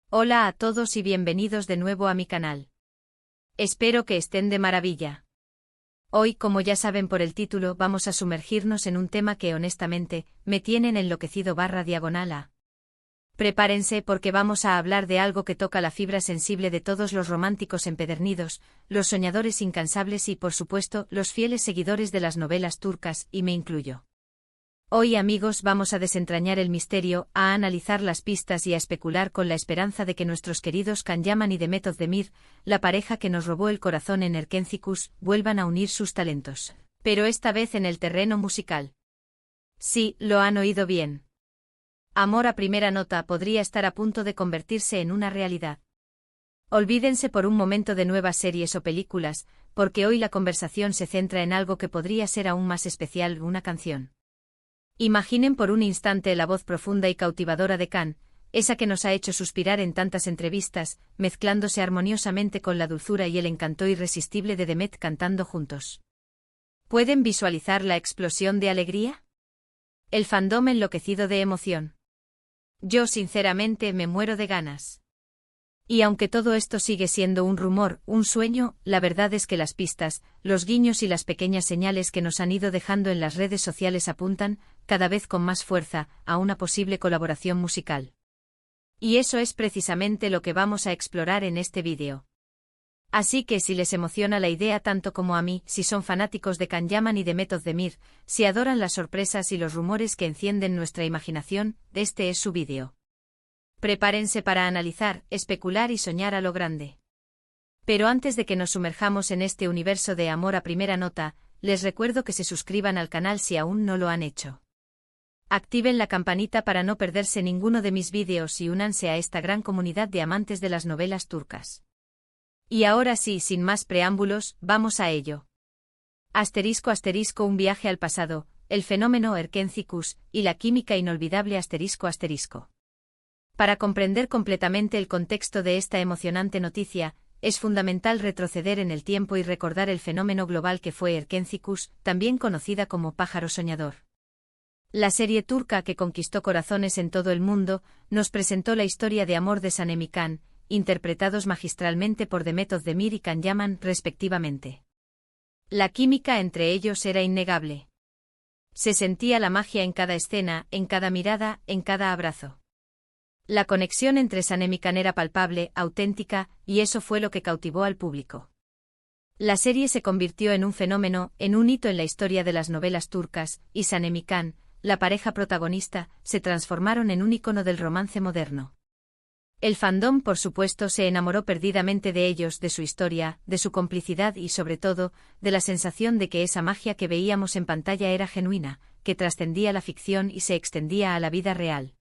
Hola a todos y bienvenidos de nuevo a mi canal. Espero que estén de maravilla. Hoy, como ya saben por el título, vamos a sumergirnos en un tema que honestamente me tienen enloquecido /diagonal. Prepárense porque vamos a hablar de algo que toca la fibra sensible de todos los románticos empedernidos, los soñadores incansables y, por supuesto, los fieles seguidores de las novelas turcas, y me incluyo. Hoy, amigos, vamos a desentrañar el misterio, a analizar las pistas y a especular con la esperanza de que nuestros queridos Can Yaman y Demet Özdemir, la pareja que nos robó el corazón en Erkenci, vuelvan a unir sus talentos. Pero esta vez en el terreno musical. Sí, lo han oído bien. Amor a primera nota podría estar a punto de convertirse en una realidad. Olvídense por un momento de nuevas series o películas, porque hoy la conversación se centra en algo que podría ser aún más especial, una canción. Imaginen por un instante la voz profunda y cautivadora de Can, esa que nos ha hecho suspirar en tantas entrevistas, mezclándose armoniosamente con la dulzura y el encanto irresistible de Demet cantando juntos. ¿Pueden visualizar la explosión de alegría? El fandom enloquecido de emoción. Yo sinceramente me muero de ganas. Y aunque todo esto sigue siendo un rumor, un sueño, la verdad es que las pistas, los guiños y las pequeñas señales que nos han ido dejando en las redes sociales apuntan, cada vez con más fuerza, a una posible colaboración musical. Y eso es precisamente lo que vamos a explorar en este vídeo. Así que si les emociona la idea tanto como a mí, si son fanáticos de Can Yaman y Demet Özdemir, si adoran las sorpresas y los rumores que encienden nuestra imaginación, este es su vídeo. Prepárense para analizar, especular y soñar a lo grande. Pero antes de que nos sumerjamos en este universo de amor a primera nota, les recuerdo que se suscriban al canal si aún no lo han hecho. Activen la campanita para no perderse ninguno de mis vídeos y únanse a esta gran comunidad de amantes de las novelas turcas. Y ahora sí, sin más preámbulos, vamos a ello. ***, un viaje al pasado, el fenómeno Erkenci y la química inolvidable ***. Para comprender completamente el contexto de esta emocionante noticia, es fundamental retroceder en el tiempo y recordar el fenómeno global que fue Erkenci, también conocida como pájaro soñador. La serie turca que conquistó corazones en todo el mundo, nos presentó la historia de amor de Sanem y Can, interpretados magistralmente por Demet Özdemir y Can Yaman, respectivamente. La química entre ellos era innegable. Se sentía la magia en cada escena, en cada mirada, en cada abrazo. La conexión entre Sanem y Can era palpable, auténtica, y eso fue lo que cautivó al público. La serie se convirtió en un fenómeno, en un hito en la historia de las novelas turcas, y Sanem y Can, la pareja protagonista, se transformaron en un icono del romance moderno. El fandom, por supuesto, se enamoró perdidamente de ellos, de su historia, de su complicidad y, sobre todo, de la sensación de que esa magia que veíamos en pantalla era genuina, que trascendía la ficción y se extendía a la vida real.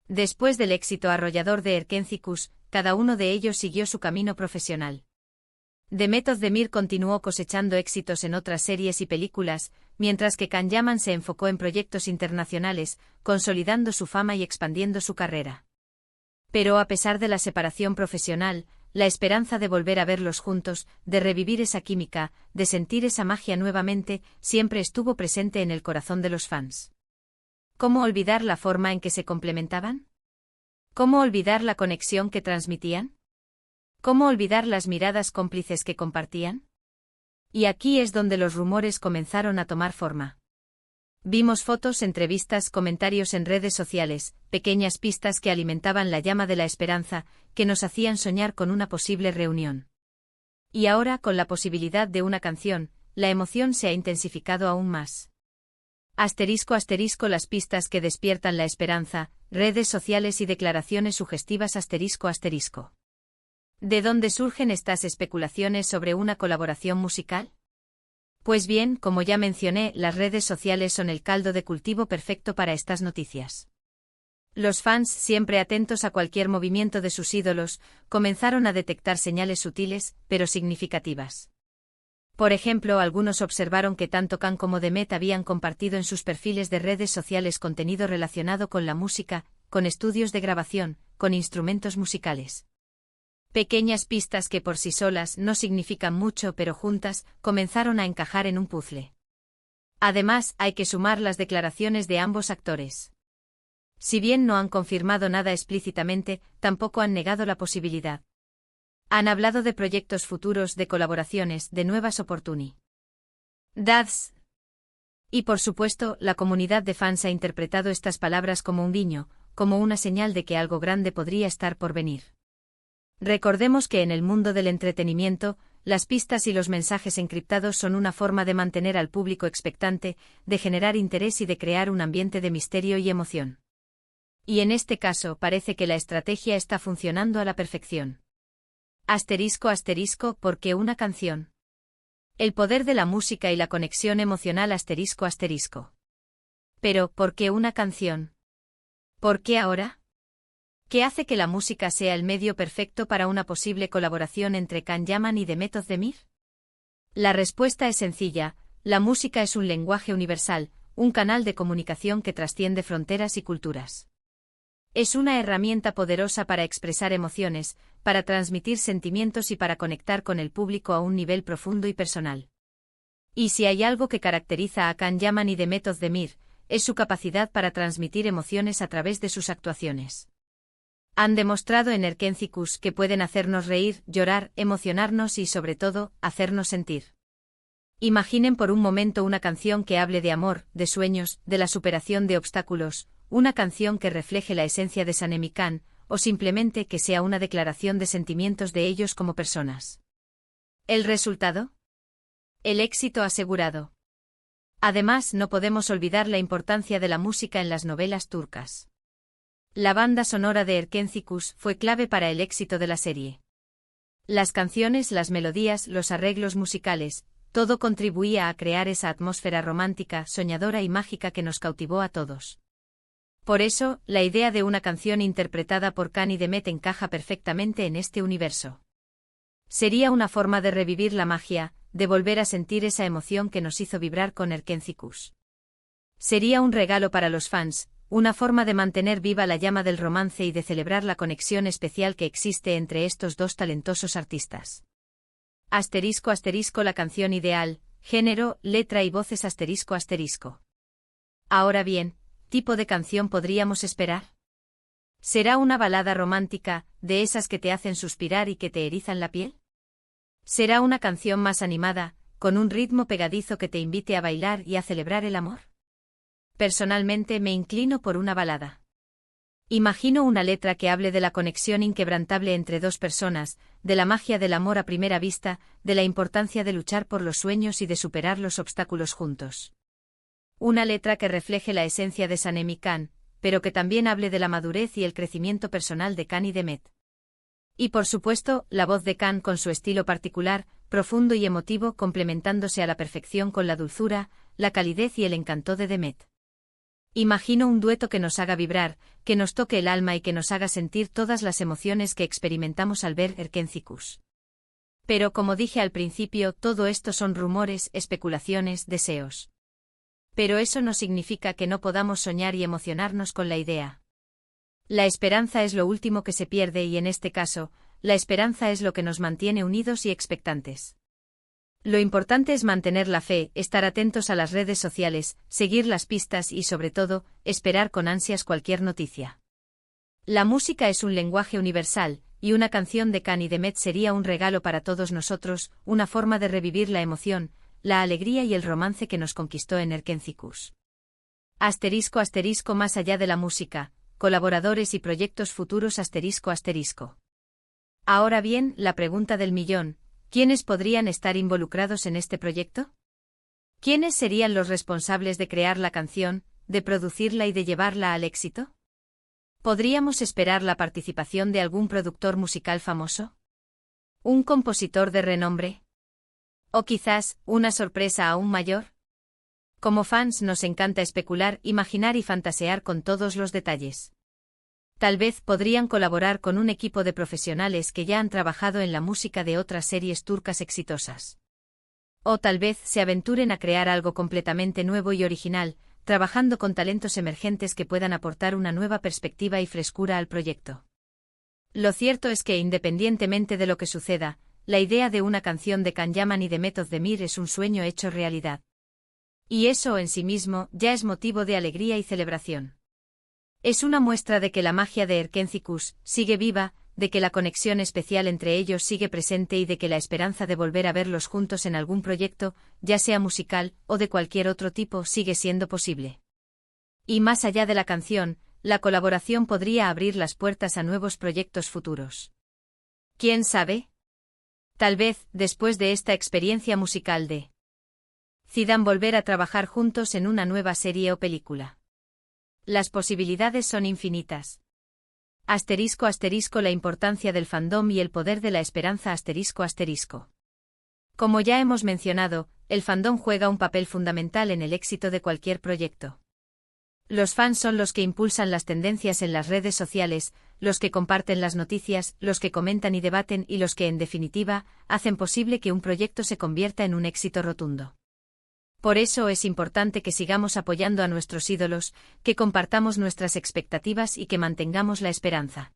Después del éxito arrollador de Erkenci, cada uno de ellos siguió su camino profesional. Demet Özdemir continuó cosechando éxitos en otras series y películas, mientras que Can Yaman se enfocó en proyectos internacionales, consolidando su fama y expandiendo su carrera. Pero a pesar de la separación profesional, la esperanza de volver a verlos juntos, de revivir esa química, de sentir esa magia nuevamente, siempre estuvo presente en el corazón de los fans. ¿Cómo olvidar la forma en que se complementaban? ¿Cómo olvidar la conexión que transmitían? ¿Cómo olvidar las miradas cómplices que compartían? Y aquí es donde los rumores comenzaron a tomar forma. Vimos fotos, entrevistas, comentarios en redes sociales, pequeñas pistas que alimentaban la llama de la esperanza, que nos hacían soñar con una posible reunión. Y ahora, con la posibilidad de una canción, la emoción se ha intensificado aún más. ***, las pistas que despiertan la esperanza, redes sociales y declaraciones sugestivas ***. ¿De dónde surgen estas especulaciones sobre una colaboración musical? Pues bien, como ya mencioné, las redes sociales son el caldo de cultivo perfecto para estas noticias. Los fans, siempre atentos a cualquier movimiento de sus ídolos, comenzaron a detectar señales sutiles, pero significativas. Por ejemplo, algunos observaron que tanto Can como Demet habían compartido en sus perfiles de redes sociales contenido relacionado con la música, con estudios de grabación, con instrumentos musicales. Pequeñas pistas que por sí solas no significan mucho, pero juntas, comenzaron a encajar en un puzzle. Además, hay que sumar las declaraciones de ambos actores. Si bien no han confirmado nada explícitamente, tampoco han negado la posibilidad. Han hablado de proyectos futuros, de colaboraciones, de nuevas oportunidades. Y por supuesto, la comunidad de fans ha interpretado estas palabras como un guiño, como una señal de que algo grande podría estar por venir. Recordemos que en el mundo del entretenimiento, las pistas y los mensajes encriptados son una forma de mantener al público expectante, de generar interés y de crear un ambiente de misterio y emoción. Y en este caso parece que la estrategia está funcionando a la perfección. ***, ¿por qué una canción? El poder de la música y la conexión emocional ***. Pero, ¿por qué una canción? ¿Por qué ahora? ¿Qué hace que la música sea el medio perfecto para una posible colaboración entre Can Yaman y Demet Özdemir? La respuesta es sencilla: la música es un lenguaje universal, un canal de comunicación que trasciende fronteras y culturas. Es una herramienta poderosa para expresar emociones, para transmitir sentimientos y para conectar con el público a un nivel profundo y personal. Y si hay algo que caracteriza a Can Yaman y Demet Özdemir, es su capacidad para transmitir emociones a través de sus actuaciones. Han demostrado en Erkenci que pueden hacernos reír, llorar, emocionarnos y, sobre todo, hacernos sentir. Imaginen por un momento una canción que hable de amor, de sueños, de la superación de obstáculos, una canción que refleje la esencia de Sanemi Can, o simplemente que sea una declaración de sentimientos de ellos como personas. ¿El resultado? El éxito asegurado. Además, no podemos olvidar la importancia de la música en las novelas turcas. La banda sonora de Erkenci fue clave para el éxito de la serie. Las canciones, las melodías, los arreglos musicales, todo contribuía a crear esa atmósfera romántica, soñadora y mágica que nos cautivó a todos. Por eso, la idea de una canción interpretada por Can y Demet encaja perfectamente en este universo. Sería una forma de revivir la magia, de volver a sentir esa emoción que nos hizo vibrar con Erkenci. Sería un regalo para los fans, una forma de mantener viva la llama del romance y de celebrar la conexión especial que existe entre estos dos talentosos artistas. ***, la canción ideal, género, letra y voces ***. Ahora bien, ¿tipo de canción podríamos esperar? ¿Será una balada romántica, de esas que te hacen suspirar y que te erizan la piel? ¿Será una canción más animada, con un ritmo pegadizo que te invite a bailar y a celebrar el amor? Personalmente me inclino por una balada. Imagino una letra que hable de la conexión inquebrantable entre dos personas, de la magia del amor a primera vista, de la importancia de luchar por los sueños y de superar los obstáculos juntos. Una letra que refleje la esencia de Sanemi Can, pero que también hable de la madurez y el crecimiento personal de Can y Demet. Y por supuesto, la voz de Can con su estilo particular, profundo y emotivo, complementándose a la perfección con la dulzura, la calidez y el encanto de Demet. Imagino un dueto que nos haga vibrar, que nos toque el alma y que nos haga sentir todas las emociones que experimentamos al ver Erkenci. Pero como dije al principio, todo esto son rumores, especulaciones, deseos. Pero eso no significa que no podamos soñar y emocionarnos con la idea. La esperanza es lo último que se pierde y en este caso, la esperanza es lo que nos mantiene unidos y expectantes. Lo importante es mantener la fe, estar atentos a las redes sociales, seguir las pistas y sobre todo, esperar con ansias cualquier noticia. La música es un lenguaje universal, y una canción de Can y Demet sería un regalo para todos nosotros, una forma de revivir la emoción, la alegría y el romance que nos conquistó en Erkenci. ***, más allá de la música, colaboradores y proyectos futuros ***. Ahora bien, la pregunta del millón: ¿quiénes podrían estar involucrados en este proyecto? ¿Quiénes serían los responsables de crear la canción, de producirla y de llevarla al éxito? ¿Podríamos esperar la participación de algún productor musical famoso? ¿Un compositor de renombre? ¿O quizás, una sorpresa aún mayor? Como fans nos encanta especular, imaginar y fantasear con todos los detalles. Tal vez podrían colaborar con un equipo de profesionales que ya han trabajado en la música de otras series turcas exitosas. O tal vez se aventuren a crear algo completamente nuevo y original, trabajando con talentos emergentes que puedan aportar una nueva perspectiva y frescura al proyecto. Lo cierto es que independientemente de lo que suceda, la idea de una canción de Can Yaman y Demet Özdemir es un sueño hecho realidad. Y eso en sí mismo ya es motivo de alegría y celebración. Es una muestra de que la magia de Erkencikus sigue viva, de que la conexión especial entre ellos sigue presente y de que la esperanza de volver a verlos juntos en algún proyecto, ya sea musical o de cualquier otro tipo, sigue siendo posible. Y más allá de la canción, la colaboración podría abrir las puertas a nuevos proyectos futuros. ¿Quién sabe? Tal vez, después de esta experiencia musical decidan volver a trabajar juntos en una nueva serie o película. Las posibilidades son infinitas. *** La importancia del fandom y el poder de la esperanza ***. Como ya hemos mencionado, el fandom juega un papel fundamental en el éxito de cualquier proyecto. Los fans son los que impulsan las tendencias en las redes sociales, los que comparten las noticias, los que comentan y debaten y los que, en definitiva, hacen posible que un proyecto se convierta en un éxito rotundo. Por eso es importante que sigamos apoyando a nuestros ídolos, que compartamos nuestras expectativas y que mantengamos la esperanza.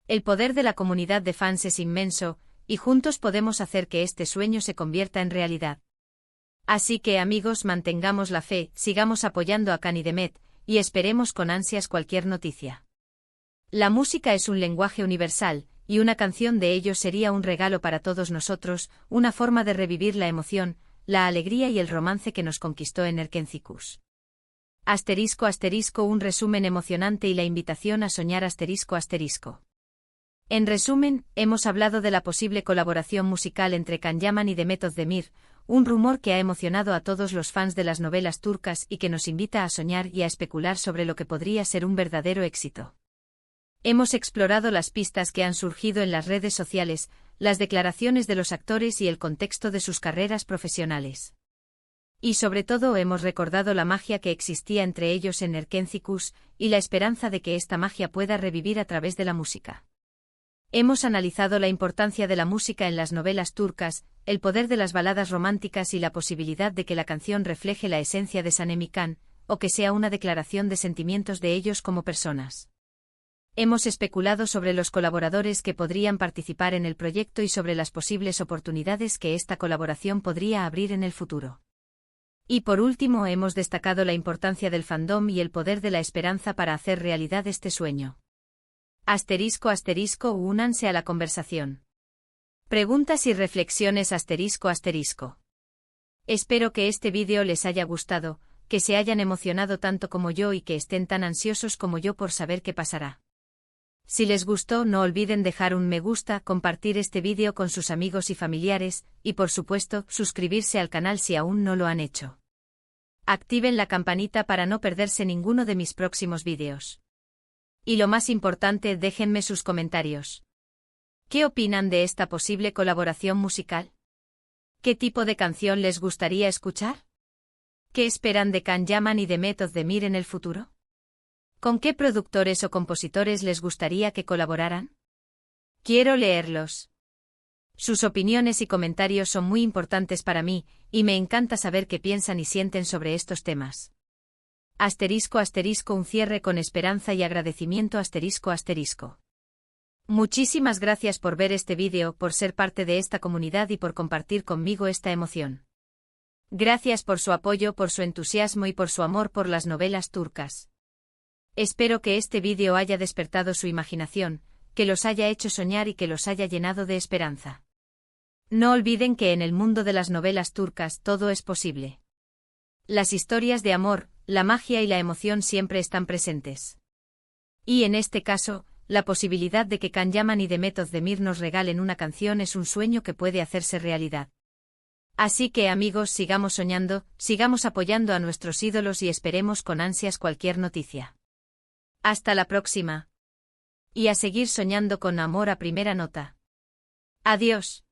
El poder de la comunidad de fans es inmenso, y juntos podemos hacer que este sueño se convierta en realidad. Así que, amigos, mantengamos la fe, sigamos apoyando a Can y Demet, y esperemos con ansias cualquier noticia. La música es un lenguaje universal, y una canción de ellos sería un regalo para todos nosotros, una forma de revivir la emoción, la alegría y el romance que nos conquistó en Erkencikus. ***, un resumen emocionante y la invitación a soñar ***. En resumen, hemos hablado de la posible colaboración musical entre Can Yaman y Demet Özdemir, un rumor que ha emocionado a todos los fans de las novelas turcas y que nos invita a soñar y a especular sobre lo que podría ser un verdadero éxito. Hemos explorado las pistas que han surgido en las redes sociales, las declaraciones de los actores y el contexto de sus carreras profesionales. Y sobre todo hemos recordado la magia que existía entre ellos en Erkencikus y la esperanza de que esta magia pueda revivir a través de la música. Hemos analizado la importancia de la música en las novelas turcas, el poder de las baladas románticas y la posibilidad de que la canción refleje la esencia de Sanem y Can, o que sea una declaración de sentimientos de ellos como personas. Hemos especulado sobre los colaboradores que podrían participar en el proyecto y sobre las posibles oportunidades que esta colaboración podría abrir en el futuro. Y por último hemos destacado la importancia del fandom y el poder de la esperanza para hacer realidad este sueño. ***, únanse a la conversación. Preguntas y reflexiones ***. Espero que este vídeo les haya gustado, que se hayan emocionado tanto como yo y que estén tan ansiosos como yo por saber qué pasará. Si les gustó, no olviden dejar un me gusta, compartir este vídeo con sus amigos y familiares, y por supuesto, suscribirse al canal si aún no lo han hecho. Activen la campanita para no perderse ninguno de mis próximos vídeos. Y lo más importante, déjenme sus comentarios. ¿Qué opinan de esta posible colaboración musical? ¿Qué tipo de canción les gustaría escuchar? ¿Qué esperan de Can Yaman y Demet Özdemir en el futuro? ¿Con qué productores o compositores les gustaría que colaboraran? Quiero leerlos. Sus opiniones y comentarios son muy importantes para mí, y me encanta saber qué piensan y sienten sobre estos temas. ***, un cierre con esperanza y agradecimiento ***. Muchísimas gracias por ver este vídeo, por ser parte de esta comunidad y por compartir conmigo esta emoción. Gracias por su apoyo, por su entusiasmo y por su amor por las novelas turcas. Espero que este vídeo haya despertado su imaginación, que los haya hecho soñar y que los haya llenado de esperanza. No olviden que en el mundo de las novelas turcas todo es posible. Las historias de amor, la magia y la emoción siempre están presentes. Y en este caso, la posibilidad de que Can Yaman y Demet Özdemir nos regalen una canción es un sueño que puede hacerse realidad. Así que, amigos, sigamos soñando, sigamos apoyando a nuestros ídolos y esperemos con ansias cualquier noticia. Hasta la próxima. Y a seguir soñando con amor a primera nota. Adiós.